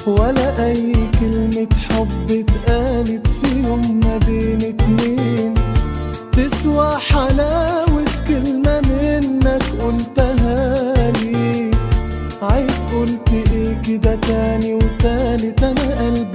ولا أي كلمة حب اتقالت في يوم ما بين اتنين تسوى حلاوة كلمة منك قلتها لي. عيب قلت ايه كده تاني وتالت، أنا قلبي